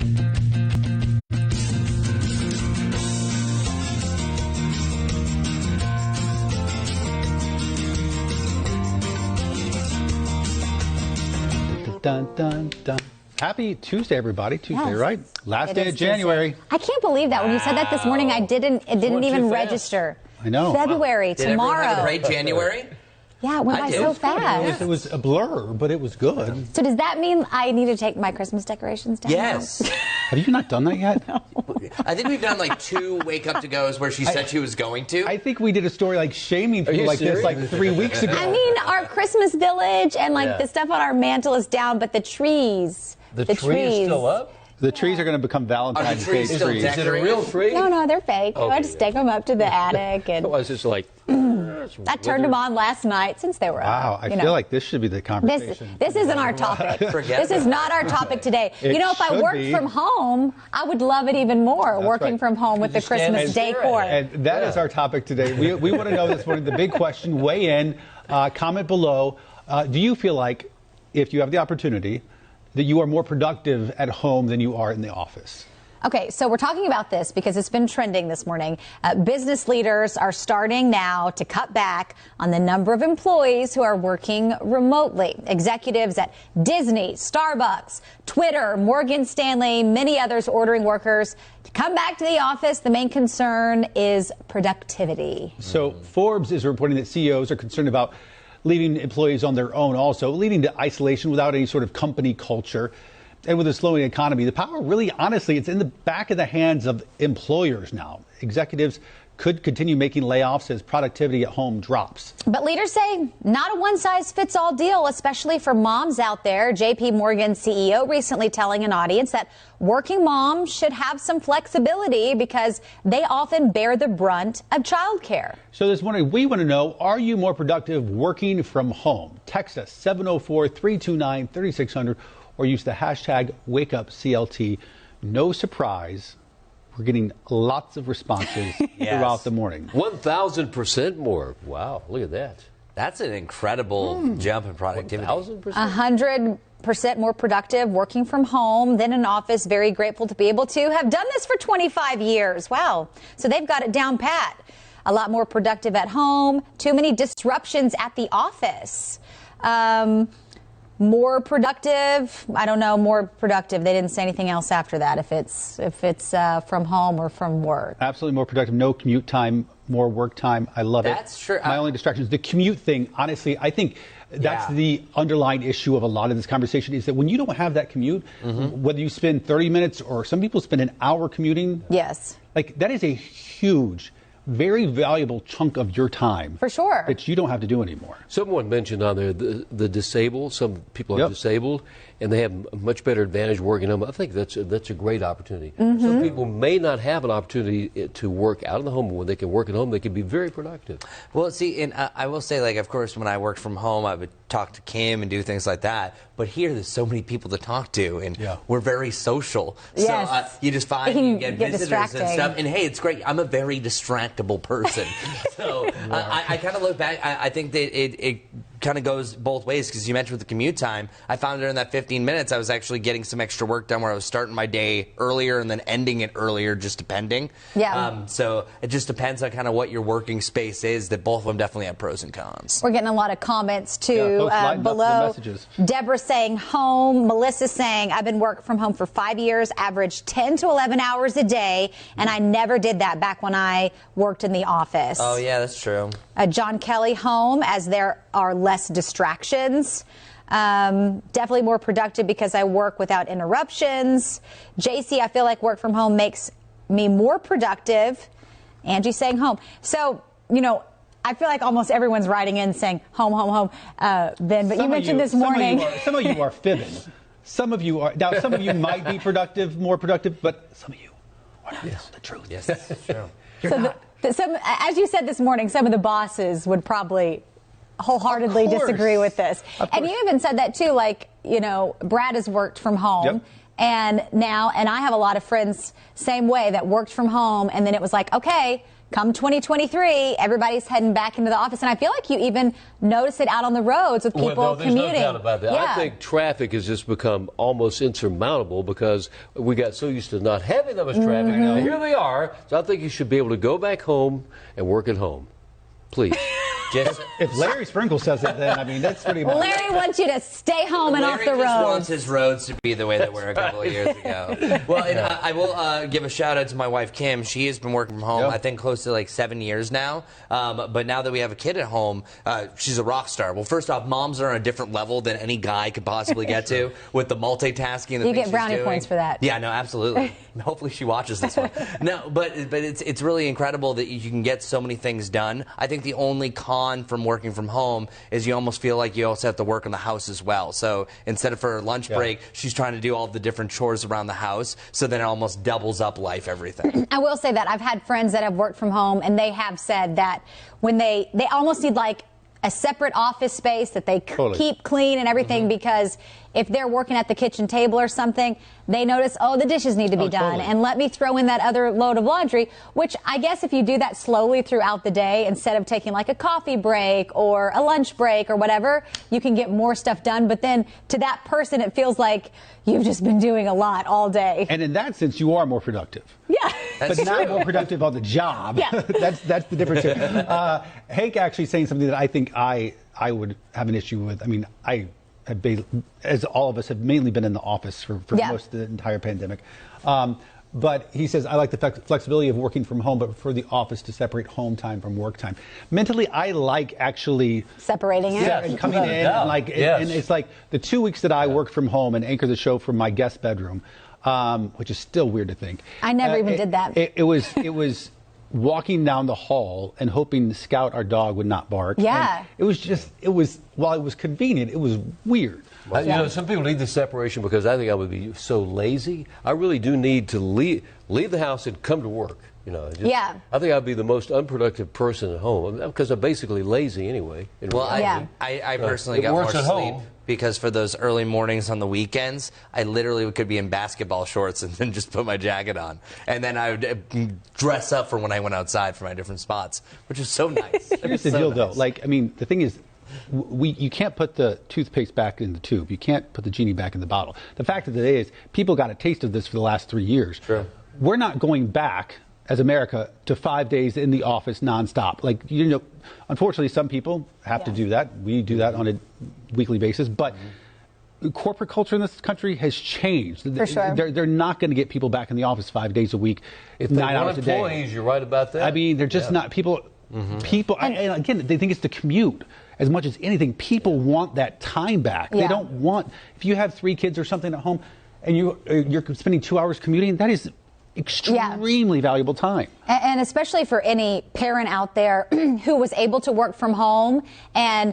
Dun, dun, dun. Happy Tuesday, everybody. Tuesday, right? Last day of January. Tuesday. I can't believe that. When you said that this morning, it didn't even register. I know. February, Did tomorrow. Did everyone have a great January? Yeah, it went by so fast. It was a blur, but it was good. So does that mean I need to take my Christmas decorations down? Yes. Have you not done that yet? No. I think we've done like 2 wake up to goes where she said she was going to. I think we did a story like shaming people like this like 3 weeks ago. I mean, our Christmas village and like the stuff on our mantle is down, but the trees. The tree is still up? The trees are going to become Valentine's Day trees. Is it a real tree? No, they're fake. Okay, I just take them up to the attic. And Otherwise, it's like... I turned them on last night since they were up. Wow, I feel like this should be the conversation. This isn't our topic. This is not our topic today. If I worked from home, I would love it even more, working from home with the Christmas decor. And that is our topic today. We want to know this morning, the big question, weigh in, comment below. Do you feel like, if you have the opportunity, that you are more productive at home than you are in the office? Okay, so we're talking about this because it's been trending this morning. Business leaders are starting now to cut back on the number of employees who are working remotely. Executives at Disney, Starbucks, Twitter, Morgan Stanley, many others ordering workers to come back to the office. The main concern is productivity. So Forbes is reporting that CEOs are concerned about leaving employees on their own, also leading to isolation without any sort of company culture. And with a slowing economy, the power really, honestly, it's in the back of the hands of employers now. Executives could continue making layoffs as productivity at home drops. But leaders say not a one-size-fits-all deal, especially for moms out there. JP Morgan CEO recently telling an audience that working moms should have some flexibility because they often bear the brunt of childcare. So this morning, we want to know, are you more productive working from home? Text us 704-329-3600 or use the hashtag WakeUpCLT. No surprise, we're getting lots of responses throughout the morning. 1,000% more. Wow, look at that. That's an incredible jump in productivity. 1,000%? 100% more productive working from home than in office. Very grateful to be able to have done this for 25 years. Wow. So they've got it down pat. A lot more productive at home. Too many disruptions at the office. More productive. I don't know. More productive. They didn't say anything else after that. If it's from home or from work. Absolutely more productive. No commute time. More work time. I love it. That's true. My only distraction is the commute thing. Honestly, I think that's the underlying issue of a lot of this conversation is that when you don't have that commute, whether you spend 30 minutes or some people spend an hour commuting. Yes. Like that is a huge, very valuable chunk of your time. For sure. That you don't have to do anymore. Someone mentioned on there the disabled. Some people are disabled, and they have a much better advantage working home. I think that's a great opportunity. Some people may not have an opportunity to work out of the home. When they can work at home, they can be very productive. Well, see, and I will say, like, of course, when I worked from home, I would talk to Kim and do things like that. But here, there's so many people to talk to, and we're very social. Yes. So you just find you get visitors and stuff. And hey, it's great. I'm a very distractible person. So I kind of look back. I think that it kind of goes both ways, because you mentioned with the commute time, I found during that 15 minutes I was actually getting some extra work done where I was starting my day earlier and then ending it earlier, just depending. So it just depends on kind of what your working space is. That both of them definitely have pros and cons. We're getting a lot of comments too below. Deborah saying home. Melissa saying I've been working from home for 5 years, average 10 to 11 hours a day, and I never did that back when I worked in the office. Oh yeah, that's true. John Kelly home, as there are less distractions. Definitely more productive because I work without interruptions. JC, I feel like work from home makes me more productive. Angie saying home. So, you know, I feel like almost everyone's writing in saying home, home, home. Ben, but you mentioned this morning. Some of you are fibbing. Some of you are. Now, some of you might be productive, more productive, but some of you are not telling the truth. Yes, that's true. As you said this morning, some of the bosses would probably wholeheartedly disagree with this. And you even said that too, like, you know, Brad has worked from home. And I have a lot of friends same way that worked from home, and then it was like, okay, come 2023, everybody's heading back into the office. And I feel like you even notice it out on the roads with people there's commuting. No doubt about that. Yeah. I think traffic has just become almost insurmountable because we got so used to not having that much traffic. Now here they are. So I think you should be able to go back home and work at home. Please. If Larry Sprinkle says it, then I mean that's pretty much. Larry wants you to stay home and off the road. Larry just wants his roads to be the way they were a couple of years ago. Well, and I will give a shout out to my wife Kim. She has been working from home, I think, close to like 7 years now. But now that we have a kid at home, she's a rock star. Well, first off, moms are on a different level than any guy could possibly get to with the multitasking. You get brownie points for that. Yeah, no, absolutely. Hopefully she watches this one. No, but it's really incredible that you can get so many things done. I think the only con from working from home is you almost feel like you also have to work in the house as well. So instead of for her lunch break, she's trying to do all the different chores around the house. So then it almost doubles up life, everything. I will say that I've had friends that have worked from home, and they have said that when they almost need like a separate office space that they keep clean and everything, because if they're working at the kitchen table or something, they notice, oh, the dishes need to be done. And let me throw in that other load of laundry, which I guess if you do that slowly throughout the day, instead of taking like a coffee break or a lunch break or whatever, you can get more stuff done. But then to that person, it feels like you've just been doing a lot all day. And in that sense, you are more productive. Yeah. But not more productive on the job. Yeah. That's the difference here. Hank actually saying something that I think I would have an issue with. I mean, I have been, as all of us have mainly been in the office for most of the entire pandemic. But he says, I like the flexibility of working from home, but for the office to separate home time from work time. Mentally, I like actually separating it and coming in and and it's like the 2 weeks that I worked from home and anchored the show from my guest bedroom, which is still weird to think. I never even did that. It was walking down the hall and hoping Scout, our dog, would not bark. Yeah. And while it was convenient, it was weird. You know, some people need the separation because I think I would be so lazy. I really do need to leave the house and come to work. You know, I think I'd be the most unproductive person at home because I'm basically lazy anyway. Well, I personally got more sleep because for those early mornings on the weekends, I literally could be in basketball shorts and then just put my jacket on. And then I would dress up for when I went outside for my different spots, which is so nice. Here's the deal, though. Like, I mean, the thing is, you can't put the toothpaste back in the tube. You can't put the genie back in the bottle. The fact of the day is, people got a taste of this for the last 3 years. Sure. We're not going back as America to 5 days in the office nonstop. Like, you know, unfortunately, some people have to do that. We do that on a weekly basis. But corporate culture in this country has changed. For sure. They're not going to get people back in the office 5 days a week, if 9 hours a day. Employees, you're right about that. I mean, they're just not people. People, and again, they think it's the commute as much as anything. People want that time back. They don't want, if you have 3 kids or something at home and you're spending 2 hours commuting, that is extremely valuable time. And especially for any parent out there who was able to work from home and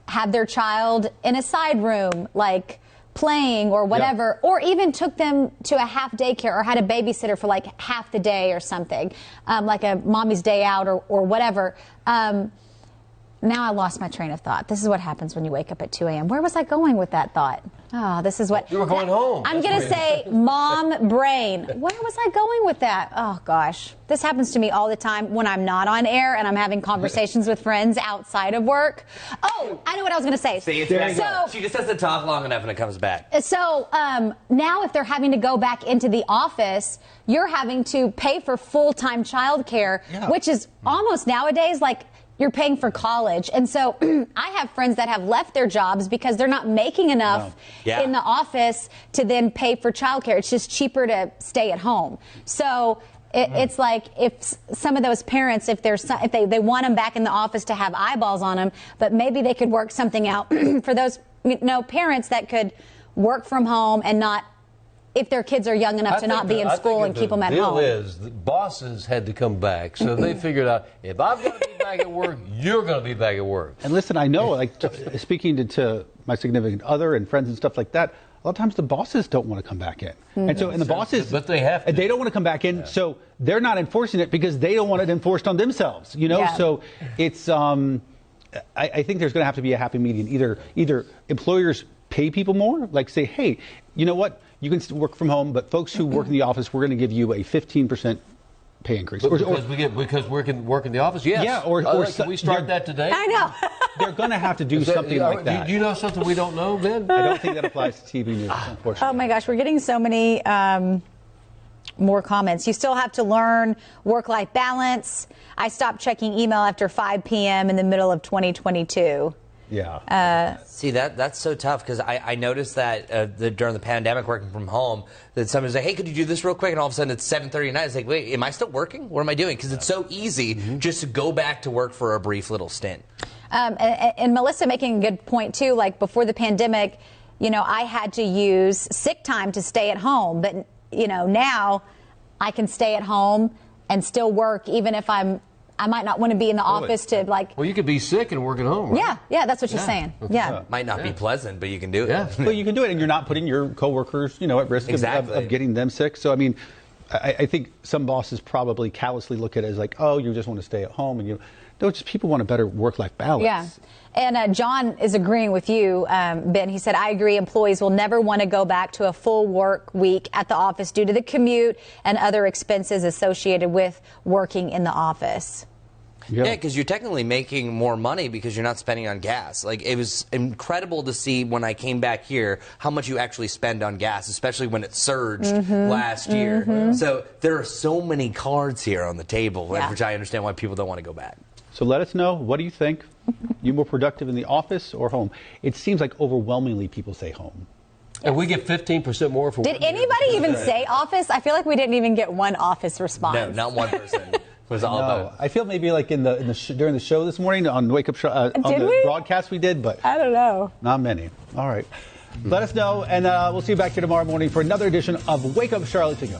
have their child in a side room, like playing or whatever, or even took them to a half daycare or had a babysitter for like half the day or something, like a mommy's day out or whatever. Now I lost my train of thought. This is what happens when you wake up at 2 a.m. Where was I going with that thought? Oh, this is what... You were going home. I'm going to say mom brain. Where was I going with that? Oh, gosh. This happens to me all the time when I'm not on air and I'm having conversations with friends outside of work. Oh, I know what I was going to say. See, she just has to talk long enough and it comes back. So now if they're having to go back into the office, you're having to pay for full-time childcare, which is almost nowadays like... You're paying for college. And so I have friends that have left their jobs because they're not making enough in the office to then pay for childcare. It's just cheaper to stay at home. So it's like if some of those parents, if they want them back in the office to have eyeballs on them, but maybe they could work something out for those parents that could work from home and not, if their kids are young enough to not be in school and keep them at home. The deal is the bosses had to come back, so they figured out, if I'm going to be back at work, you're going to be back at work. And listen, I know, like, speaking to my significant other and friends and stuff like that, a lot of times the bosses don't want to come back in. And so, and the bosses, but they have to. They don't want to come back in, so they're not enforcing it because they don't want it enforced on themselves, you know? So it's, I think there's going to have to be a happy median. Either employers pay people more, like say, hey, you know what? You can still work from home, but folks who work in the office, we're going to give you a 15% pay increase. Because work in the office? Yes. Yeah, can we start that today? I know. They're going to have to do something like that. Do you know something we don't know, Ben? I don't think that applies to TV news, unfortunately. Oh my gosh, we're getting so many more comments. You still have to learn work-life balance. I stopped checking email after 5 p.m. in the middle of 2022. Yeah. See, that's so tough because I noticed that during the pandemic working from home that somebody's like, hey, could you do this real quick? And all of a sudden it's 7:30 at night. It's like, wait, am I still working? What am I doing? Because it's so easy just to go back to work for a brief little stint. And Melissa making a good point, too. Like before the pandemic, I had to use sick time to stay at home. But, now I can stay at home and still work even if I might not want to be in the office to Well, you could be sick and work at home, right? Yeah, that's what you're saying. Yeah. Might not be pleasant, but you can do it. Yeah. Well, you can do it, and you're not putting your coworkers, at risk of getting them sick. So, I mean, I think some bosses probably callously look at it as like, oh, you just want to stay at home, and no, just people want a better work-life balance. Yeah. And John is agreeing with you, Ben. He said, I agree. Employees will never want to go back to a full work week at the office due to the commute and other expenses associated with working in the office. Yeah, because you're technically making more money because you're not spending on gas. Like, it was incredible to see when I came back here how much you actually spend on gas, especially when it surged last year. So there are so many cards here on the table, which I understand why people don't want to go back. So let us know, what do you think? You more productive in the office or home? It seems like overwhelmingly people say home. And we get 15% more for. Did anybody even say office? I feel like we didn't even get one office response. No, not one person. Was all about. I feel maybe like during the show this morning on Wake Up Show on the broadcast we did, but I don't know. Not many. All right. Let us know, and we'll see you back here tomorrow morning for another edition of Wake Up Charlotte to go.